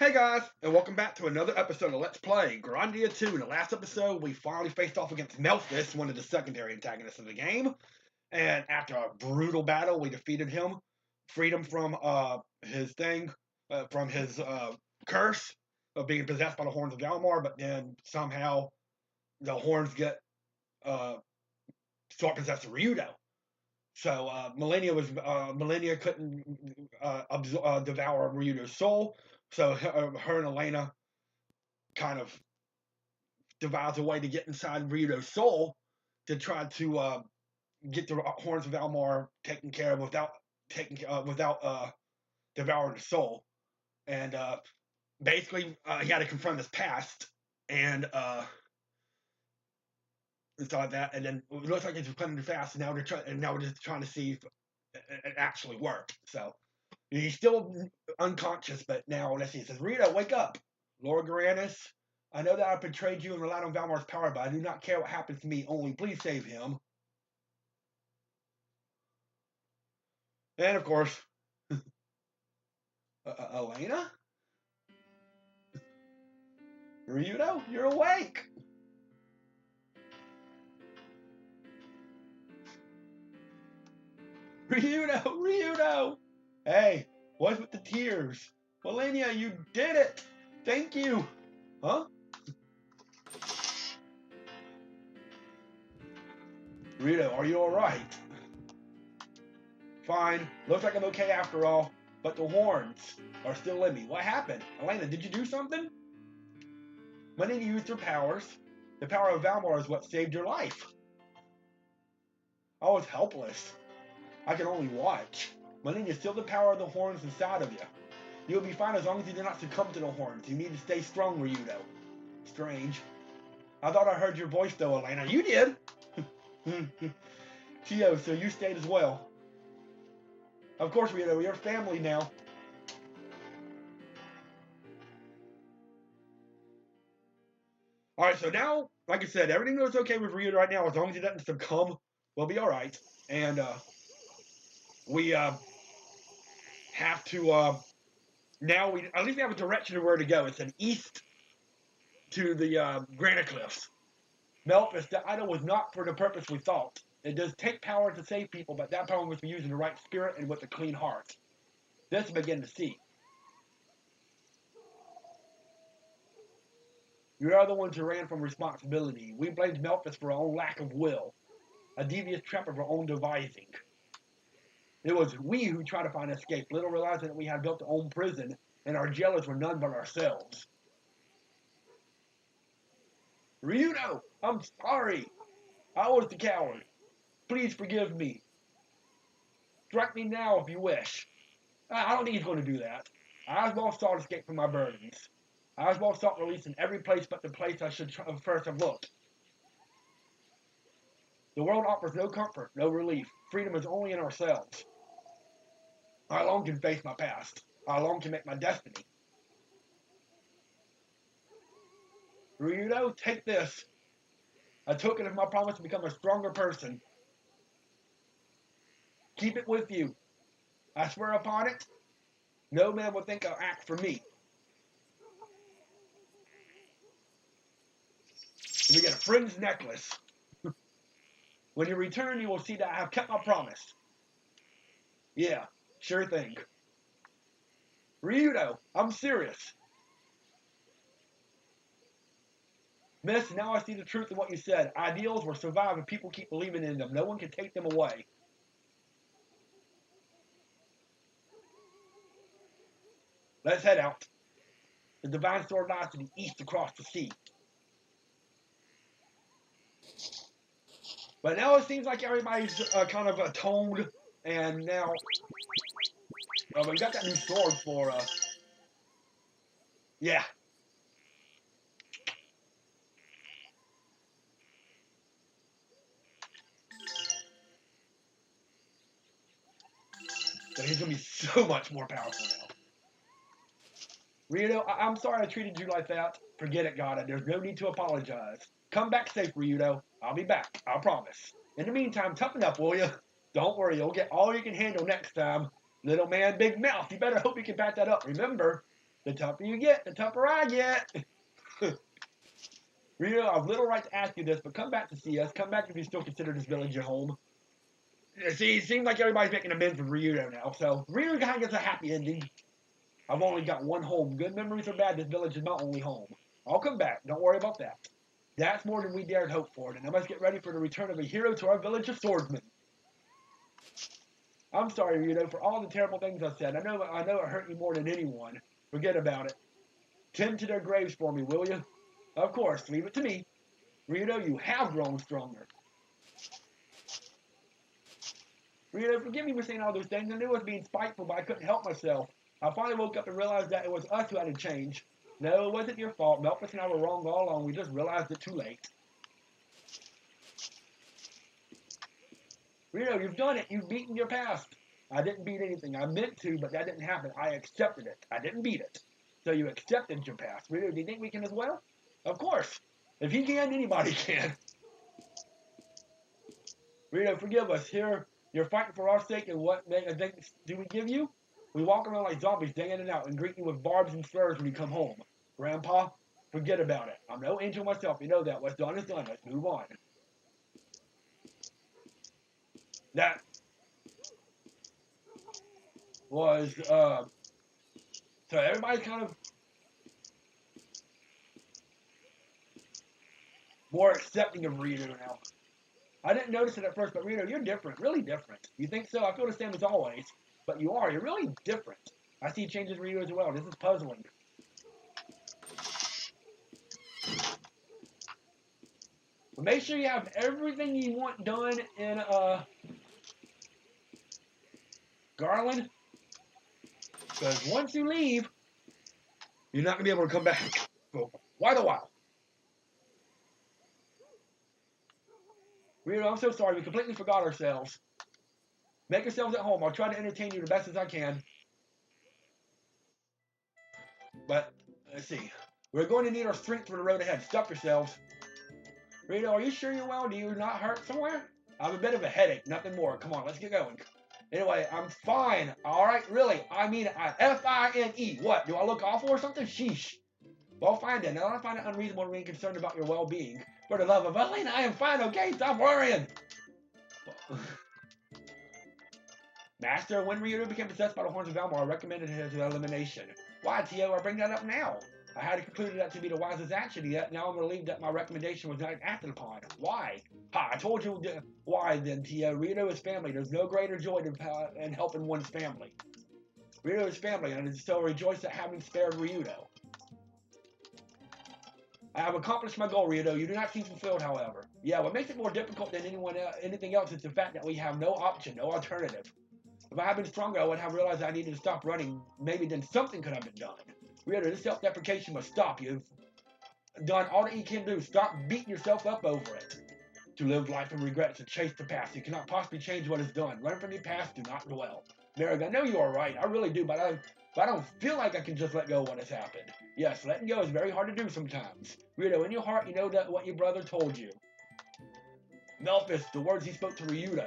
Hey guys, and welcome back to another episode of Let's Play Grandia 2. In the last episode, we finally faced off against Melphis, one of the secondary antagonists of the game. And after a brutal battle, we defeated him, freed him from his curse of being possessed by the Horns of Galmar, but then somehow the Horns start possessing Ryudo. So Millennia couldn't devour Ryudo's soul, so her and Elena kind of devised a way to get inside Ryudo's soul to try to get the Horns of Almar taken care of without devouring the soul. And basically, he had to confront his past and stuff like that. And then it looks like it's becoming fast. And now we're just trying to see if it actually worked. So he's still unconscious, but now let's see. It says, "Rita, wake up, Lord Garanis. I know that I betrayed you and relied on Valmar's power, but I do not care what happens to me. Only please save him." And of course, Elena? Ryudo, you're awake! Ryudo! Hey, what's with the tears? Millennia, you did it! Thank you! Huh? Ryudo, are you alright? Fine. Looks like I'm okay after all. But the horns are still in me. What happened? Elena, did you do something? Millennia used her powers. The power of Valmar is what saved your life. I was helpless. I can only watch. Millennia, still the power of the horns inside of you. You'll be fine as long as you do not succumb to the horns. You need to stay strong, Ryudo. Strange. I thought I heard your voice though, Elena. You did! Chio, so you stayed as well. Of course, Ryudo, we're family now. Alright, so now, like I said, everything goes okay with Ryudo right now. As long as he doesn't succumb, we'll be alright. And, we, have to, now we, at least we have a direction of where to go. It's an east to the, Granite Cliffs. Melphis, the idol was not for the purpose we thought. It does take power to save people, but that power must be used in the right spirit and with a clean heart. This we begin to see. You are the ones who ran from responsibility. We blamed Melphis for our own lack of will, a devious trap of our own devising. It was we who tried to find escape, little realizing that we had built our own prison, and our jailers were none but ourselves. Ryudo, I'm sorry. I was the coward. Please forgive me. Strike me now if you wish. I don't think he's going to do that. I as well sought escape from my burdens. I as well sought release in every place but the place I should first have looked. The world offers no comfort, no relief. Freedom is only in ourselves. I alone can face my past. I alone can make my destiny. Ryudo, take this. A token of my promise to become a stronger person. Keep it with you. I swear upon it, no man will think I'll act for me. And you get a friend's necklace. When you return, you will see that I have kept my promise. Yeah, sure thing. Ryudo, I'm serious. Miss, now I see the truth of what you said. Ideals will survive if people keep believing in them. No one can take them away. Let's head out. The divine sword lies to the east across the sea. But now it seems like everybody's kind of atoned, and now we got that new sword for us. Yeah. So he's gonna be so much more powerful now. Ryudo, I'm sorry I treated you like that. Forget it, God. There's no need to apologize. Come back safe, Ryudo. I'll be back. I promise. In the meantime, toughen up, will you? Don't worry, you'll get all you can handle next time. Little man, big mouth. You better hope you can back that up. Remember, The tougher you get, the tougher I get. Rito, I've little right to ask you this, but come back to see us. Come back if you still consider this village your home. See, it seems like everybody's making amends for Ryudo now, so Ryudo kind of gets a happy ending. I've only got one home. Good memories or bad, this village is my only home. I'll come back. Don't worry about that. That's more than we dared hope for, and I must get ready for the return of a hero to our village of swordsmen. I'm sorry, Ryudo, for all the terrible things I said. I know it hurt you more than anyone. Forget about it. Tend to their graves for me, will you? Of course, leave it to me. Ryudo, you have grown stronger. Ryudo, forgive me for saying all those things. I knew I was being spiteful, but I couldn't help myself. I finally woke up and realized that it was us who had to change. No, it wasn't your fault. Melphus and I were wrong all along. We just realized it too late. Ryudo, you've done it. You've beaten your past. I didn't beat anything. I meant to, but that didn't happen. I accepted it. I didn't beat it. So you accepted your past. Ryudo, do you think we can as well? Of course. If he can, anybody can. Ryudo, forgive us. Here, you're fighting for our sake, and what thanks do we give you? We walk around like zombies day in and out and greet you with barbs and slurs when you come home. Grandpa, forget about it. I'm no angel myself. You know that. What's done is done. Let's move on. That was, so everybody's kind of more accepting of Ryudo now. I didn't notice it at first, but Ryudo, you're different. Really different. You think so? I feel the same as always. But you are. You're really different. I see changes in Ryudo as well. This is puzzling. But make sure you have everything you want done in Garland. Because once you leave, you're not going to be able to come back for quite a while. Ryudo, I'm so sorry. We completely forgot ourselves. Make yourselves at home. I'll try to entertain you the best as I can. But, let's see. We're going to need our strength for the road ahead. Stuff yourselves. Ryudo, are you sure you're well? Do you not hurt somewhere? I have a bit of a headache. Nothing more. Come on, let's get going. Anyway, I'm fine. Alright, really. I mean F-I-N-E. What? Do I look awful or something? Sheesh. Well, fine then. Now I find it unreasonable to be concerned about your well-being. For the love of Elena, I am fine, okay? Stop worrying. Master, when Ryudo became possessed by the horns of Valmar, I recommended his elimination. Why, Tio? I bring that up now. I had concluded that to be the wisest action yet. Now I'm relieved that my recommendation was not acted upon. Why? Ha, I told you why then, Tio. Ryudo is family. There's no greater joy than helping one's family. Ryudo is family, and I so rejoice at having spared Ryudo. I have accomplished my goal, Ryudo. You do not seem fulfilled, however. Yeah, what makes it more difficult than anything else is the fact that we have no option, no alternative. If I had been stronger, I would have realized I needed to stop running. Maybe then something could have been done. Ryudo, this self-deprecation must stop. You've done all that you can do. Stop beating yourself up over it. To live life in regrets and chase the past. You cannot possibly change what is done. Learn from your past. Do not dwell. Merrick, I know you are right. I really do, but I don't feel like I can just let go of what has happened. Yes, letting go is very hard to do sometimes. Ryudo, in your heart, you know that what your brother told you. Melphus, the words he spoke to Ryudo.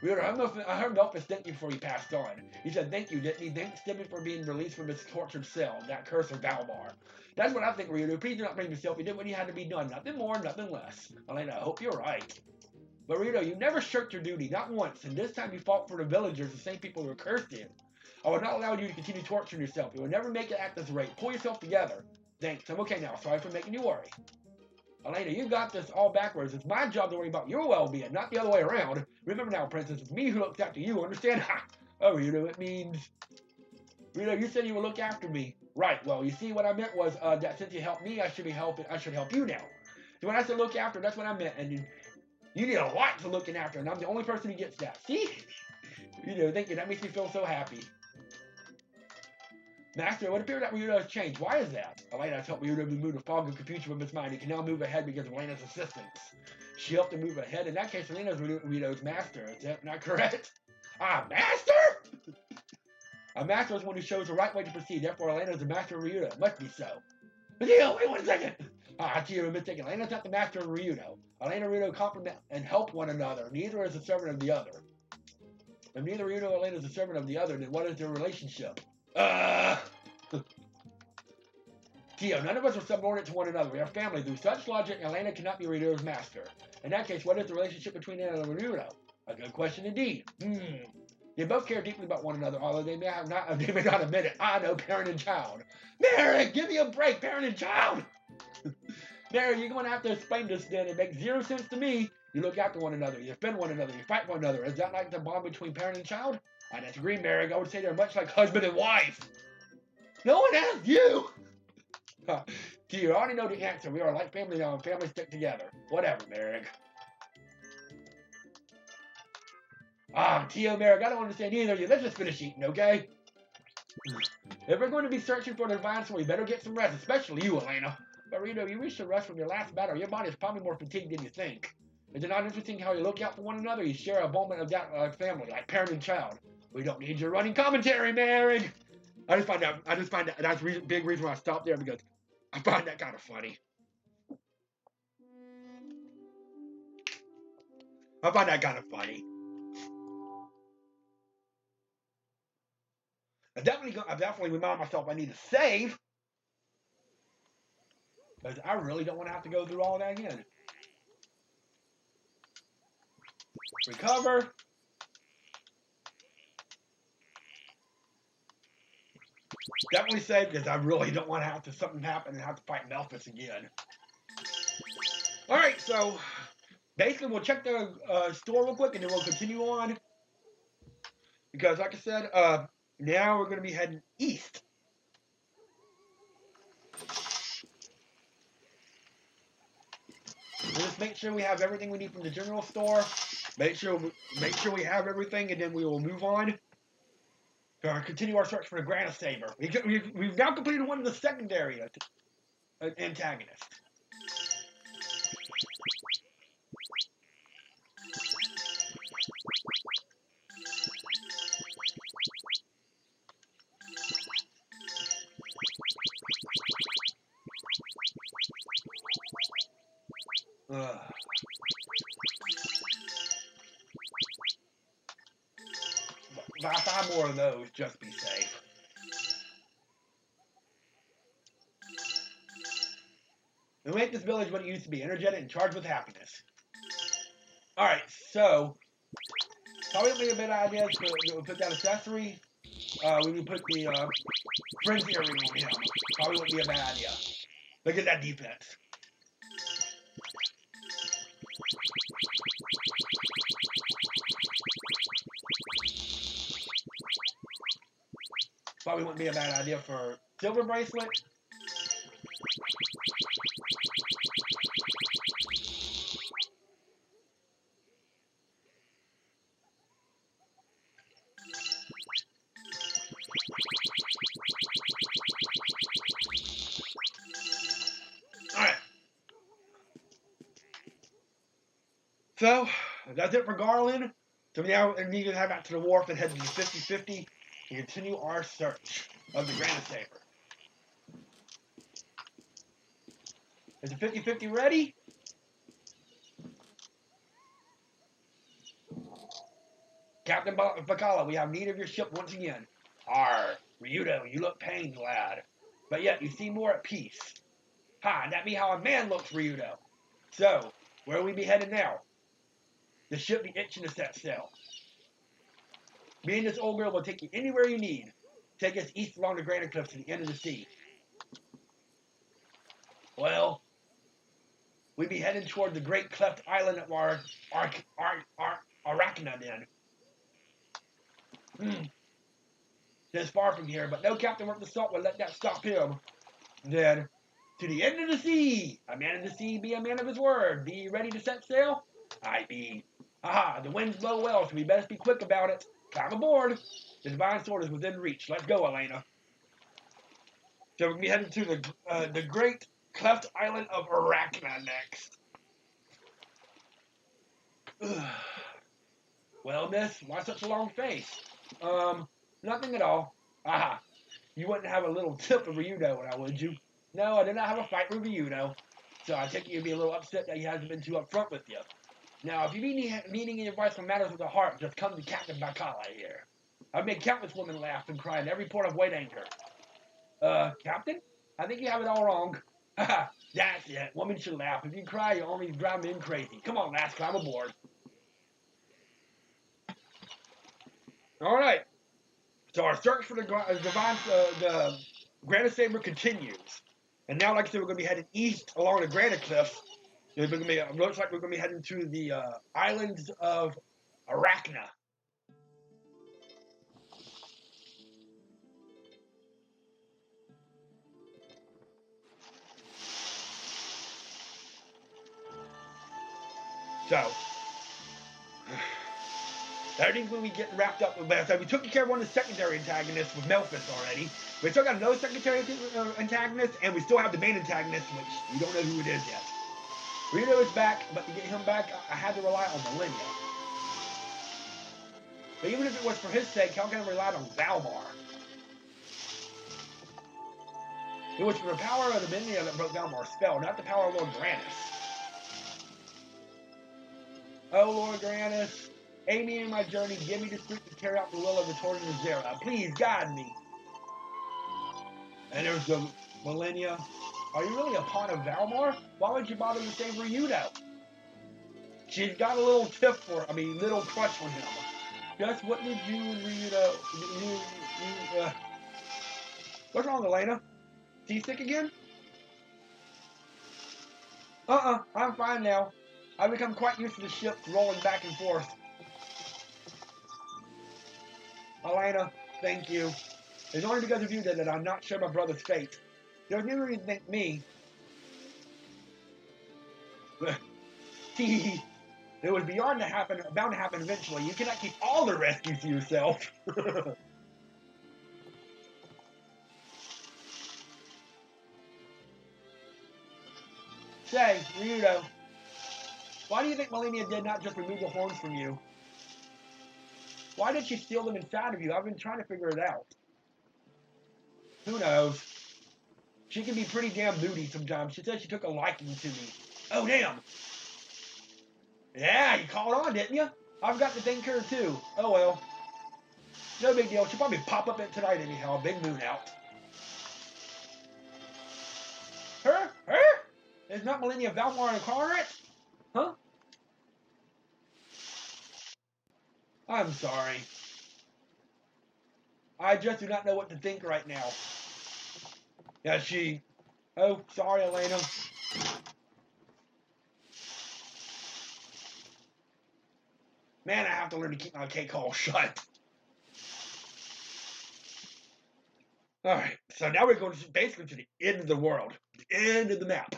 Ryudo, I heard Melphus thank you before he passed on. He said thank you, didn't he? Thanks Stephen for being released from his tortured cell, that curse of Valmar. That's what I think, Ryudo. Please do not blame yourself. You did what you had to be done. Nothing more, nothing less. Elena, I hope you're right. But Ryudo, you never shirked your duty, not once, and this time you fought for the villagers, the same people who were cursed in. I would not allow you to continue torturing yourself. You will never make it at this rate. Pull yourself together. Thanks. I'm okay now. Sorry for making you worry. Elena, you got this all backwards. It's my job to worry about your well-being, not the other way around. Remember now, Princess, it's me who looks after you, understand? Ha! Oh, Ryudo, it means... Ryudo, you said you would look after me. Right, well, you see, what I meant was that since you helped me, I should help you now. So when I said look after, that's what I meant, and you need a lot for looking after, and I'm the only person who gets that. See? Ryudo, thank you, that makes me feel so happy. Master, it would appear that Ryudo has changed. Why is that? Elena has helped Ryudo remove the fog of confusion from his mind. He can now move ahead because of Elena's assistance. She helped him move ahead. In that case, Elena's Ryudo's master. Is that not correct? Ah, master? A master is one who shows the right way to proceed. Therefore, Elena is the master of Ryudo. It must be so. Tio, wait 1 second. Ah, Tio, I'm mistaken. Elena's not the master of Ryudo. Elena and Ryudo complement and help one another. Neither is a servant of the other. If neither Ryudo or Elena is a servant of the other, then what is their relationship? Tio, none of us are subordinate to one another. We are family. Through such logic, Elena cannot be Ryudo's master. In that case, what is the relationship between Elena and Ryudo? A good question indeed. They both care deeply about one another, although they may not admit it. I know, parent and child. Mary, give me a break, parent and child! Mary, you're going to have to explain this then. It makes zero sense to me. You look after one another, you defend one another, you fight one another. Is that like the bond between parent and child? I disagree, Mary. I would say they're much like husband and wife. No one asked you! You already know the answer. We are like family now, and families stick together. Whatever, Merrick. Tio, Merrick, I don't understand either of you. Let's just finish eating, okay? If we're going to be searching for the divine soul, we better get some rest, especially you, Elena. But Rito, you reached a rest from your last battle. Your body is probably more fatigued than you think. Is it not interesting how you look out for one another? You share a moment of that family, like parent and child. We don't need your running commentary, Merrick. I just find that that's a big reason why I stopped there, because I find that kind of funny. I find that kind of funny. I definitely remind myself I need to save, because I really don't want to have to go through all that again. Recover. Definitely save, because I really don't want to have to something happen and have to fight Melphis again. Alright, so basically we'll check the store real quick and then we'll continue on. Because like I said, now we're going to be heading east. We'll just make sure we have everything we need from the general store. Make sure we have everything, and then we will move on. Continue our search for the Grandia Saber. We've now completed one of the secondary antagonists. Buy 5 more of those, just be safe. And make this village what it used to be, energetic and charged with happiness. Alright, so probably would be a bad idea to put that accessory. We would put the frenzy earring on him. Probably wouldn't be a bad idea. Look at that defense. Probably wouldn't be a bad idea for silver bracelet. Alright. So, that's it for Garland. So now we need to head back to the wharf and head to the 50-50 and continue our search of the Grandia Saber. Is the 50-50 ready? Captain Bacala, we have need of your ship once again. Ryudo, you look pained, lad. But yet you seem more at peace. That be how a man looks, Ryudo. So, where will we be headed now? The ship be itching to set sail. Me and this old girl will take you anywhere you need. Take us east along the Grandia Cliffs to the end of the sea. Well, we be heading toward the great cleft island of Arachna then. It's far from here, but no captain worth the salt will let that stop him. Then, to the end of the sea. A man of the sea be a man of his word. Be you ready to set sail? I be. The winds blow well, so we best be quick about it. Climb aboard. The divine sword is within reach. Let's go, Elena. So we'll be heading to the great cleft island of Arachna next. Well, miss, why such a long face? Nothing at all. You wouldn't have a little tip of Ryudo now, would you? No, I did not have a fight with Ryudo. So I take it you'd be a little upset that he hasn't been too upfront with you. Now, if you needing any advice on matters of the heart, just come to Captain Bacala here. I've made countless women laugh and cry in every port of weight anchor. Captain? I think you have it all wrong. Haha, that's it. Women should laugh. If you cry, you only drive men crazy. Come on, lass, climb aboard. All right. So our search for the Granite Saber continues. And now, like I said, we're going to be heading east along the Granite Cliffs. Looks like we're going to be heading to the islands of Arachna. So, everything's going to be getting wrapped up with that. So we took care of one of the secondary antagonists with Melphis already. We still got another secondary antagonist, and we still have the main antagonist, which we don't know who it is yet. Rito is back, but to get him back, I had to rely on Millennia. But even if it was for his sake, how can I rely on Valmar? It was for the power of the Millennia that broke Valmar's spell, not the power of Lord Grannis. Oh, Lord Grannis, aid me in my journey, give me the strength to carry out the will of the Torrent of Zera. Please guide me. And there's the Millennia. Are you really a pawn of Valmar? Why would you bother to save Ryudo? She's got a little little crush on him. Just what did you and Ryudo... What's wrong, Elena? Seasick again? I'm fine now. I've become quite used to the ship rolling back and forth. Elena, thank you. It's only because of you that I'm not sure my brother's fate. There's no reason to thank me. It was bound to happen eventually. You cannot keep all the rescues to yourself. Say, Ryudo, why do you think Millennia did not just remove the horns from you? Why did she steal them inside of you? I've been trying to figure it out. Who knows? She can be pretty damn moody sometimes. She said she took a liking to me. Oh, damn. Yeah, you called on, didn't you? I've got to thank her, too. Oh, well. No big deal. She'll probably pop up at tonight anyhow. Big moon out. Her? Is not Millennia Valmar incarnate? Huh? I'm sorry. I just do not know what to think right now. Yeah, she... Oh, sorry, Elena. Man, I have to learn to keep my cake hole shut. Alright, so now we're going basically to the end of the world. The end of the map.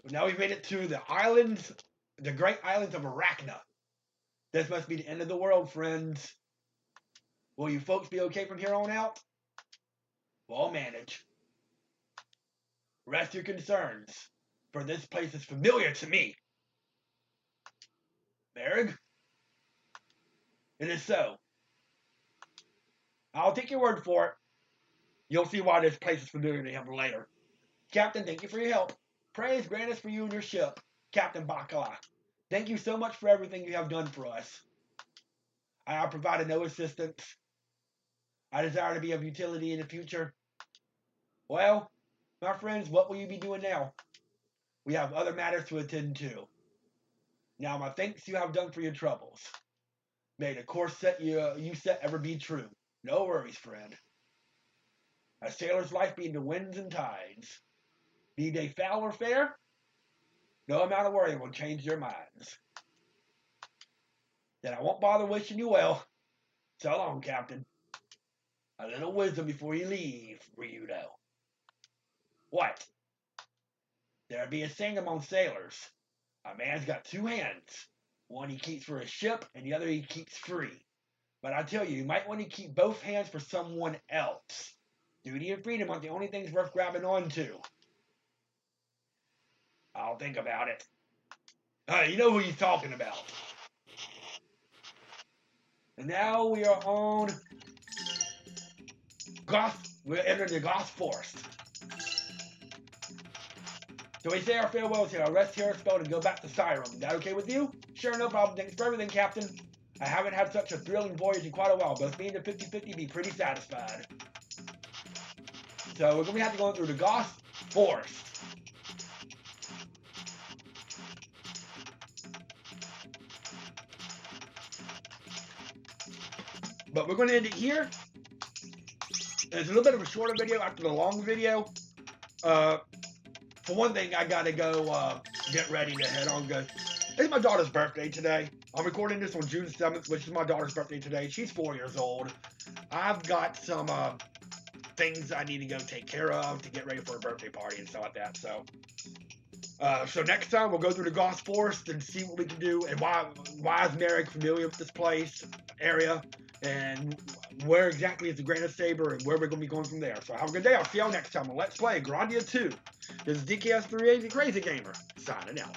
Now we've made it to the islands, the great islands of Arachna. This must be the end of the world, friends. Will you folks be okay from here on out? We'll manage. Rest your concerns, for this place is familiar to me. Berg? It is so. I'll take your word for it. You'll see why this place is familiar to him later. Captain, thank you for your help. Praise grant us for you and your ship, Captain Bacala. Thank you so much for everything you have done for us. I have provided no assistance. I desire to be of utility in the future. Well, my friends, what will you be doing now? We have other matters to attend to. Now, my thanks you have done for your troubles. May the course set you set ever be true. No worries, friend. A sailor's life being the winds and tides. Be they foul or fair, no amount of worry will change their minds. Then I won't bother wishing you well. So long, Captain. A little wisdom before you leave, Ryudo. What? There be a saying among sailors. A man's got two hands. One he keeps for his ship, and the other he keeps free. But I tell you might want to keep both hands for someone else. Duty and freedom aren't the only things worth grabbing onto. I'll think about it. You know who he's talking about. And now we are on We'll enter the Goth Forest. So we say our farewells here. I'll rest here a spell and go back to Siren. Is that okay with you? Sure, no problem. Thanks for everything, Captain. I haven't had such a thrilling voyage in quite a while. Both me and the 50-50 be pretty satisfied. So we're going to have to go through the Goth Forest. But we're going to end it here. It's a little bit of a shorter video after the long video. For one thing, I gotta go get ready to head on. It's my daughter's birthday today. I'm recording this on June 7th, which is my daughter's birthday today. She's 4 years old. I've got some things I need to go take care of to get ready for her birthday party and stuff like that. So next time we'll go through the Goth Forest and see what we can do, and why is Merrick familiar with this place, area, and where exactly is the Grandia Saber, and where we're going to be going from there. So have a good day. I'll see y'all next time on Let's Play Grandia 2. This is DKS380 Crazy Gamer, signing out.